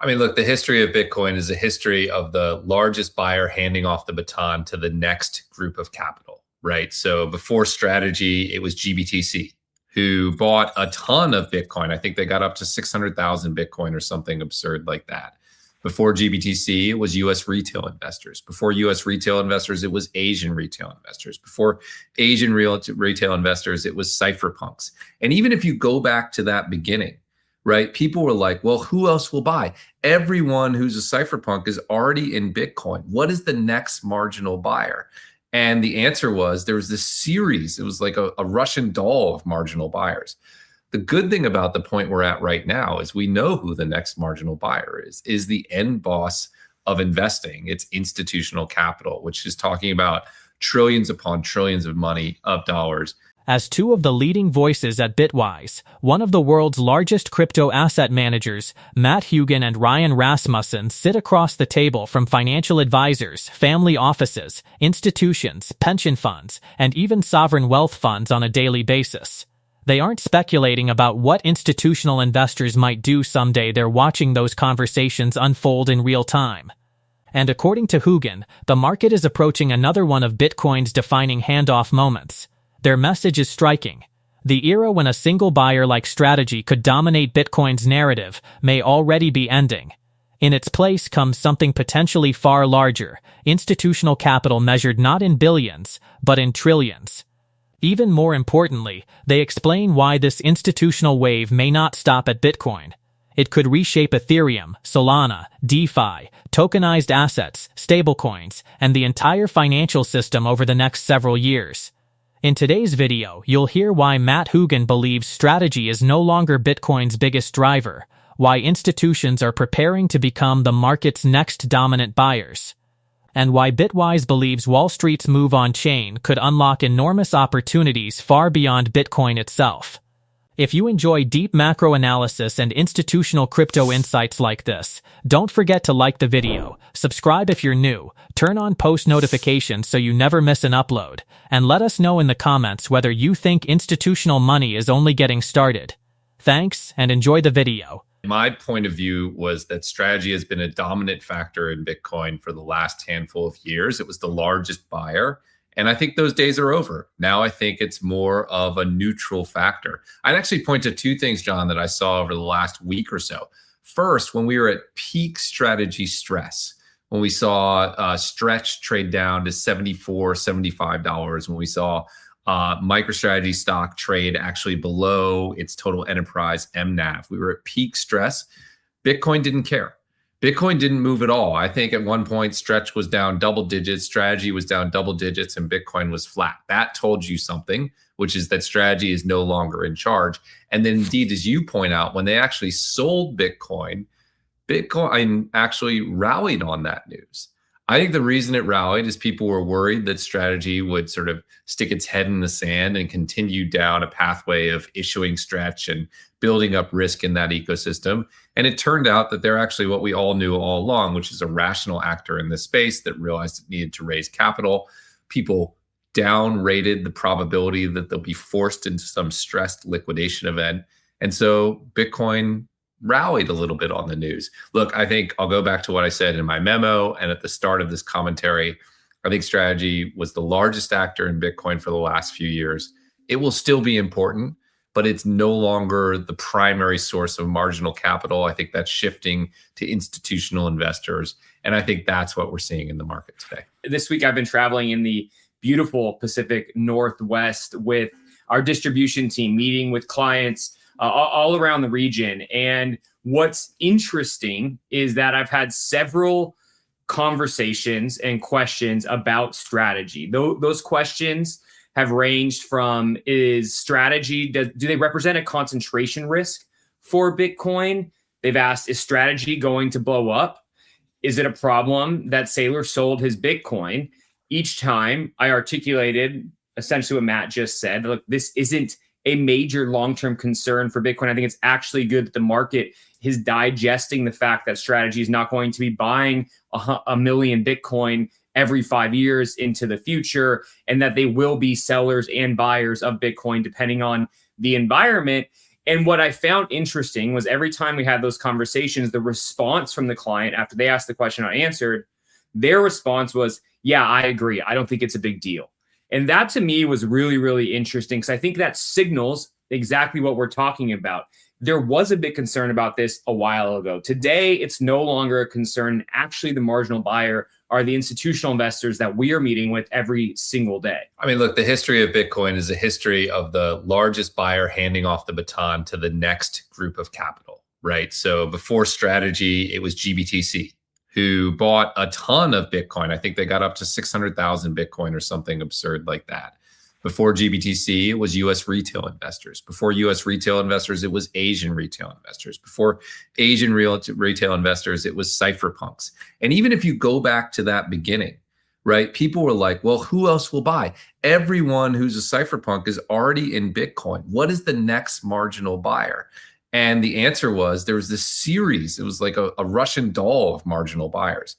I mean, look, the history of Bitcoin is a history of the largest buyer handing off the baton to the next group of capital, right? So before Strategy, it was GBTC who bought a ton of Bitcoin. I think they got up to 600,000 Bitcoin or something absurd like that. Before GBTC, it was US retail investors. Before US retail investors, it was Asian retail investors. Before Asian retail investors, it was cypherpunks. And even if you go back to that beginning, right, people were like, well, who else will buy? Everyone who's a cypherpunk is already in Bitcoin. What is the next marginal buyer? And the answer was there was this series. It was like a Russian doll of marginal buyers. The good thing about the point we're at right now is we know who the next marginal buyer is the end boss of investing. It's institutional capital, which is talking about trillions upon trillions of money, of dollars. As two of the leading voices at Bitwise, one of the world's largest crypto asset managers, Matt Hougan and Ryan Rasmussen sit across the table from financial advisors, family offices, institutions, pension funds, and even sovereign wealth funds on a daily basis. They aren't speculating about what institutional investors might do someday. They're watching those conversations unfold in real time. And according to Hougan, the market is approaching another one of Bitcoin's defining handoff moments. Their message is striking. The era when a single buyer like Strategy could dominate Bitcoin's narrative may already be ending. In its place comes something potentially far larger, institutional capital measured not in billions, but in trillions. Even more importantly, they explain why this institutional wave may not stop at Bitcoin. It could reshape Ethereum, Solana, DeFi, tokenized assets, stablecoins, and the entire financial system over the next several years. In today's video, you'll hear why Matt Hougan believes Strategy is no longer Bitcoin's biggest driver, why institutions are preparing to become the market's next dominant buyers, and why Bitwise believes Wall Street's move on-chain could unlock enormous opportunities far beyond Bitcoin itself. If you enjoy deep macro analysis and institutional crypto insights like this, don't forget to like the video, subscribe if you're new, turn on post notifications so you never miss an upload, and let us know in the comments whether you think institutional money is only getting started. Thanks, and enjoy the video. My point of view was that Strategy has been a dominant factor in Bitcoin for the last handful of years. It was the largest buyer. And I think those days are over. Now I think it's more of a neutral factor. I'd actually point to two things, John, that I saw over the last week or so. First, when we were at peak Strategy stress, when we saw Stretch trade down to $74, $75, when we saw MicroStrategy stock trade actually below its total enterprise MNAV, we were at peak stress. Bitcoin didn't care. Bitcoin didn't move at all. I think at one point, Stretch was down double digits, Strategy was down double digits, and Bitcoin was flat. That told you something, which is that Strategy is no longer in charge. And then indeed, as you point out, when they actually sold Bitcoin, Bitcoin actually rallied on that news. I think the reason it rallied is people were worried that Strategy would sort of stick its head in the sand and continue down a pathway of issuing Stretch and building up risk in that ecosystem. And it turned out that they're actually what we all knew all along, which is a rational actor in this space that realized it needed to raise capital. People downrated the probability that they'll be forced into some stressed liquidation event. And so Bitcoin rallied a little bit on the news. Look, I think I'll go back to what I said in my memo and at the start of this commentary. I think Strategy was the largest actor in Bitcoin for the last few years. It will still be important, but it's no longer the primary source of marginal capital. I think that's shifting to institutional investors. And I think that's what we're seeing in the market today. This week, I've been traveling in the beautiful Pacific Northwest with our distribution team, meeting with clients all around the region. And what's interesting is that I've had several conversations and questions about Strategy. Those questions have ranged from, is Strategy, do they represent a concentration risk for Bitcoin? They've asked, is Strategy going to blow up? Is it a problem that Saylor sold his Bitcoin? Each time I articulated essentially what Matt just said. Look, this isn't a major long-term concern for Bitcoin. I think it's actually good that the market is digesting the fact that Strategy is not going to be buying a million Bitcoin every 5 years into the future, and that they will be sellers and buyers of Bitcoin depending on the environment. And what I found interesting was every time we had those conversations, the response from the client after they asked the question I answered, their response was, yeah, I agree. I don't think it's a big deal. And that to me was really, really interesting because I think that signals exactly what we're talking about. There was a big concern about this a while ago. Today, it's no longer a concern. Actually, the marginal buyer are the institutional investors that we are meeting with every single day. I mean, look, the history of Bitcoin is a history of the largest buyer handing off the baton to the next group of capital, right? So before Strategy, it was GBTC, who bought a ton of Bitcoin. I think they got up to 600,000 Bitcoin or something absurd like that. Before GBTC, it was US retail investors. Before US retail investors, it was Asian retail investors. Before Asian retail investors, it was cypherpunks. And even if you go back to that beginning, right, people were like, well, who else will buy? Everyone who's a cypherpunk is already in Bitcoin. What is the next marginal buyer? And the answer was there was this series. It was like a Russian doll of marginal buyers.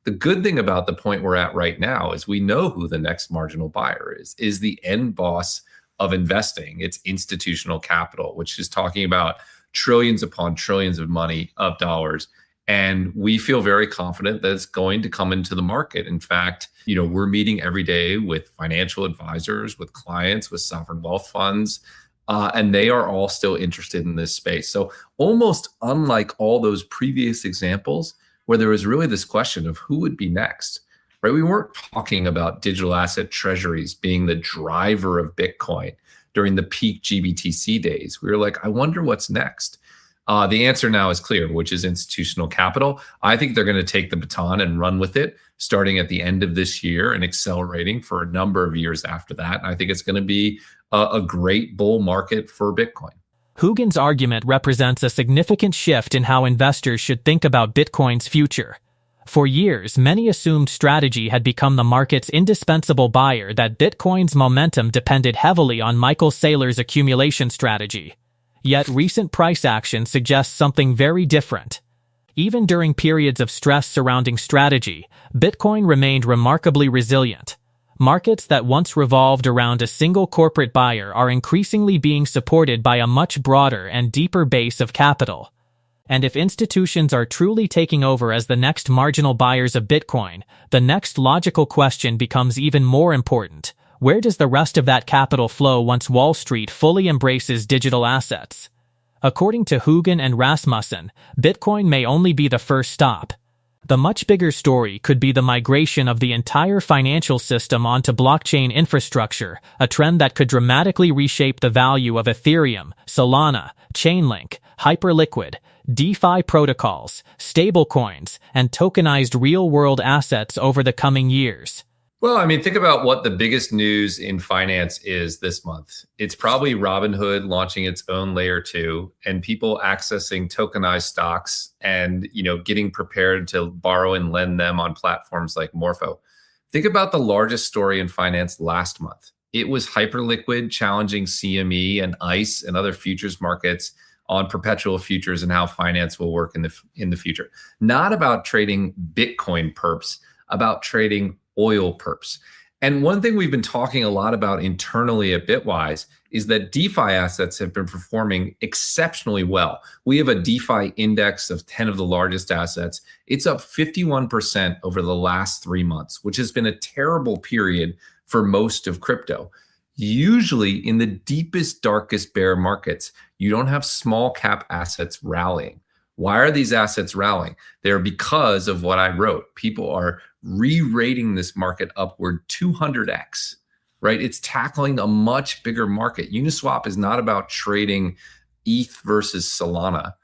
The good thing about the point we're at right now is we know who the next marginal buyer is the end boss of investing. It's institutional capital, which is talking about trillions upon trillions of money, of dollars. And we feel very confident that it's going to come into the market. In fact, we're meeting every day with financial advisors, with clients, with sovereign wealth funds, and they are all still interested in this space. So almost unlike all those previous examples, where there was really this question of who would be next, right? We weren't talking about digital asset treasuries being the driver of Bitcoin during the peak GBTC days. We were like, I wonder what's next. The answer now is clear, which is institutional capital. I think they're going to take the baton and run with it, starting at the end of this year and accelerating for a number of years after that. And I think it's going to be a great bull market for Bitcoin. Hougan's argument represents a significant shift in how investors should think about Bitcoin's future. For years, many assumed Strategy had become the market's indispensable buyer, that Bitcoin's momentum depended heavily on Michael Saylor's accumulation strategy. Yet recent price action suggests something very different. Even during periods of stress surrounding Strategy, Bitcoin remained remarkably resilient. Markets that once revolved around a single corporate buyer are increasingly being supported by a much broader and deeper base of capital. And if institutions are truly taking over as the next marginal buyers of Bitcoin, the next logical question becomes even more important. Where does the rest of that capital flow once Wall Street fully embraces digital assets? According to Hougan and Rasmussen, Bitcoin may only be the first stop. The much bigger story could be the migration of the entire financial system onto blockchain infrastructure, a trend that could dramatically reshape the value of Ethereum, Solana, Chainlink, Hyperliquid, DeFi protocols, stablecoins, and tokenized real-world assets over the coming years. Well, I mean, think about what the biggest news in finance is this month. It's probably Robinhood launching its own layer 2 and people accessing tokenized stocks and, getting prepared to borrow and lend them on platforms like Morpho. Think about the largest story in finance last month. It was Hyperliquid challenging CME and ICE and other futures markets on perpetual futures and how finance will work in the future. Not about trading Bitcoin perps, about trading oil perps. And one thing we've been talking a lot about internally at Bitwise is that DeFi assets have been performing exceptionally well. We have a DeFi index of 10 of the largest assets. It's up 51% over the last 3 months, which has been a terrible period for most of crypto. Usually in the deepest, darkest bear markets, you don't have small cap assets rallying. Why are these assets rallying? They're because of what I wrote. People are re-rating this market upward 200x, right? It's tackling a much bigger market. Uniswap is not about trading ETH versus Solana.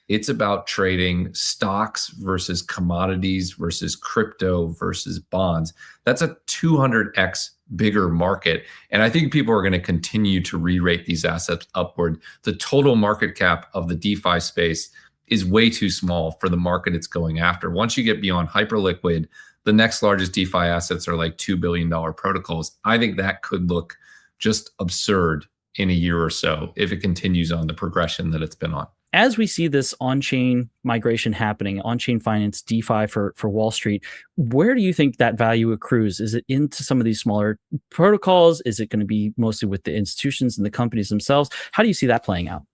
It's about trading stocks versus commodities versus crypto versus bonds. That's a 200x bigger market. And I think people are going to continue to re-rate these assets upward. The total market cap of the DeFi space is way too small for the market it's going after. Once you get beyond Hyperliquid, the next largest DeFi assets are like $2 billion protocols. I think that could look just absurd in a year or so if it continues on the progression that it's been on. As we see this on-chain migration happening, on-chain finance, DeFi for Wall Street, where do you think that value accrues? Is it into some of these smaller protocols? Is it going to be mostly with the institutions and the companies themselves? How do you see that playing out?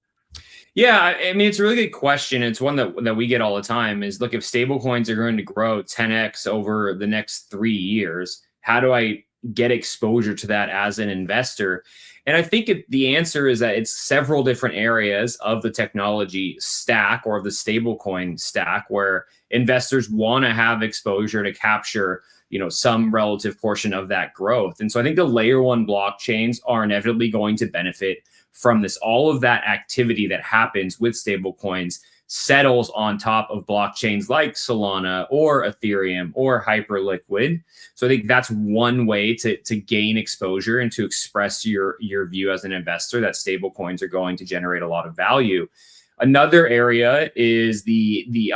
Yeah, I mean, it's a really good question. It's one that we get all the time is, look, if stablecoins are going to grow 10x over the next 3 years, how do I get exposure to that as an investor? And I think the answer is that it's several different areas of the technology stack or the stablecoin stack where investors want to have exposure to capture, some relative portion of that growth. And so I think the layer one blockchains are inevitably going to benefit from this. All of that activity that happens with stablecoins settles on top of blockchains like Solana or Ethereum or Hyperliquid. So I think that's one way to gain exposure and to express your view as an investor that stablecoins are going to generate a lot of value. Another area is the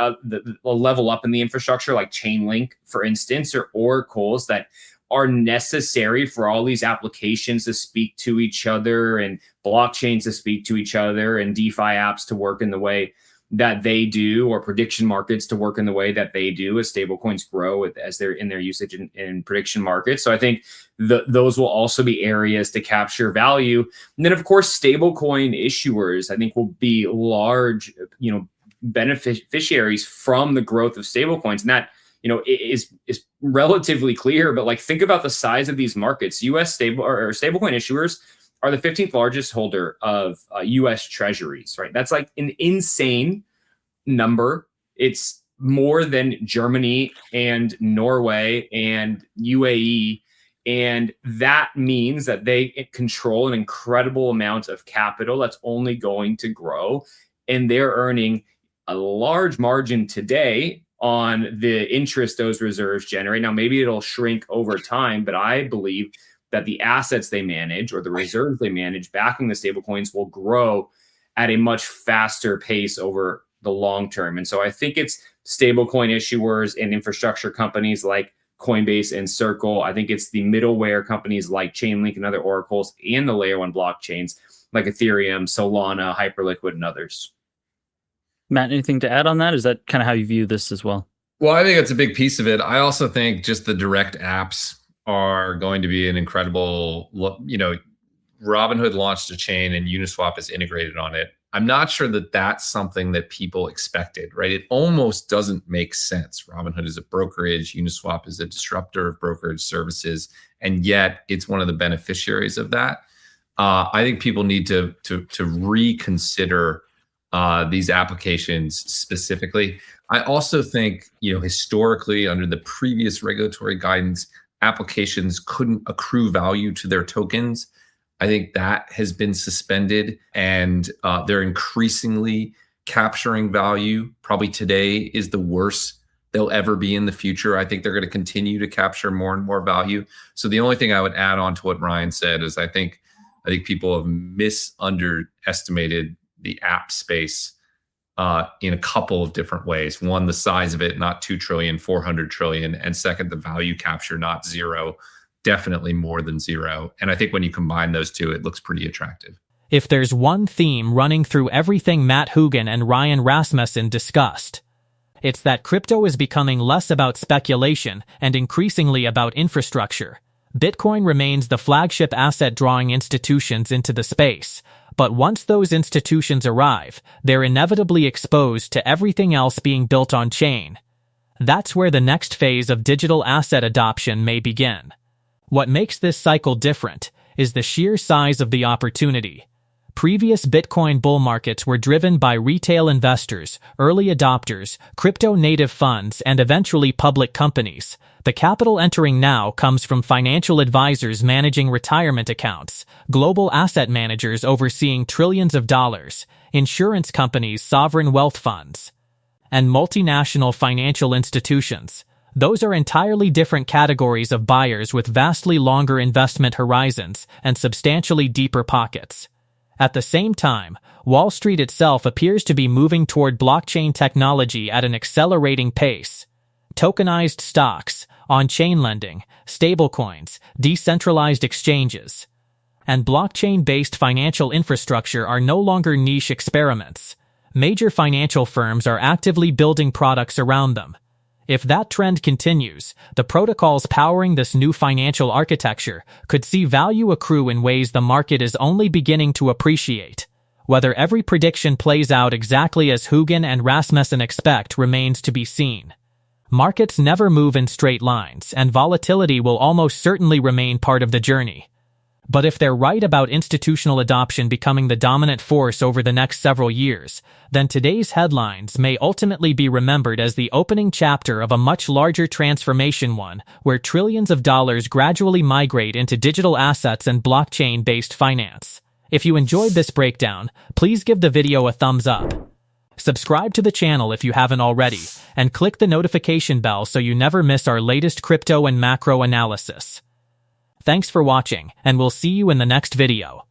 level up in the infrastructure, like Chainlink, for instance, or oracles that are necessary for all these applications to speak to each other and blockchains to speak to each other and DeFi apps to work in the way that they do, or prediction markets to work in the way that they do as stablecoins grow as they're in their usage in prediction markets. So I think those will also be areas to capture value. And then, of course, stablecoin issuers, I think, will be large, beneficiaries from the growth of stablecoins. And that, is relatively clear, but like, think about the size of these markets. US stablecoin issuers are the 15th largest holder of US treasuries, right? That's like an insane number. It's more than Germany and Norway and UAE. And that means that they control an incredible amount of capital that's only going to grow. And they're earning a large margin today on the interest those reserves generate. Now, maybe it'll shrink over time, but I believe that the assets they manage or the reserves they manage backing the stablecoins will grow at a much faster pace over the long term. And so I think it's stablecoin issuers and infrastructure companies like Coinbase and Circle. I think it's the middleware companies like Chainlink and other oracles and the layer one blockchains like Ethereum, Solana, Hyperliquid, and others. Matt, anything to add on that? Is that kind of how you view this as well? Well, I think it's a big piece of it. I also think just the direct apps are going to be an incredible, Robinhood launched a chain and Uniswap is integrated on it. I'm not sure that that's something that people expected, right? It almost doesn't make sense. Robinhood is a brokerage, Uniswap is a disruptor of brokerage services, and yet it's one of the beneficiaries of that. I think people need to reconsider these applications specifically. I also think, historically, under the previous regulatory guidance, applications couldn't accrue value to their tokens. I think that has been suspended, and they're increasingly capturing value. Probably today is the worst they'll ever be in the future. I think they're going to continue to capture more and more value. So the only thing I would add on to what Ryan said is I think people have underestimated the app space in a couple of different ways. One, the size of it, not 2 trillion, 400 trillion. And second, the value capture, not zero, definitely more than zero. And I think when you combine those two, it looks pretty attractive. If there's one theme running through everything Matt Hougan and Ryan Rasmussen discussed, it's that crypto is becoming less about speculation and increasingly about infrastructure. Bitcoin remains the flagship asset drawing institutions into the space, but once those institutions arrive, they're inevitably exposed to everything else being built on chain. That's where the next phase of digital asset adoption may begin. What makes this cycle different is the sheer size of the opportunity. Previous Bitcoin bull markets were driven by retail investors, early adopters, crypto-native funds, and eventually public companies. The capital entering now comes from financial advisors managing retirement accounts, global asset managers overseeing trillions of dollars, insurance companies, sovereign wealth funds, and multinational financial institutions. Those are entirely different categories of buyers with vastly longer investment horizons and substantially deeper pockets. At the same time, Wall Street itself appears to be moving toward blockchain technology at an accelerating pace. Tokenized stocks, on-chain lending, stablecoins, decentralized exchanges, and blockchain-based financial infrastructure are no longer niche experiments. Major financial firms are actively building products around them. If that trend continues, the protocols powering this new financial architecture could see value accrue in ways the market is only beginning to appreciate. Whether every prediction plays out exactly as Hougan and Rasmussen expect remains to be seen. Markets never move in straight lines, and volatility will almost certainly remain part of the journey. But if they're right about institutional adoption becoming the dominant force over the next several years, then today's headlines may ultimately be remembered as the opening chapter of a much larger transformation, one where trillions of dollars gradually migrate into digital assets and blockchain-based finance. If you enjoyed this breakdown, please give the video a thumbs up. Subscribe to the channel if you haven't already, and click the notification bell so you never miss our latest crypto and macro analysis. Thanks for watching, and we'll see you in the next video.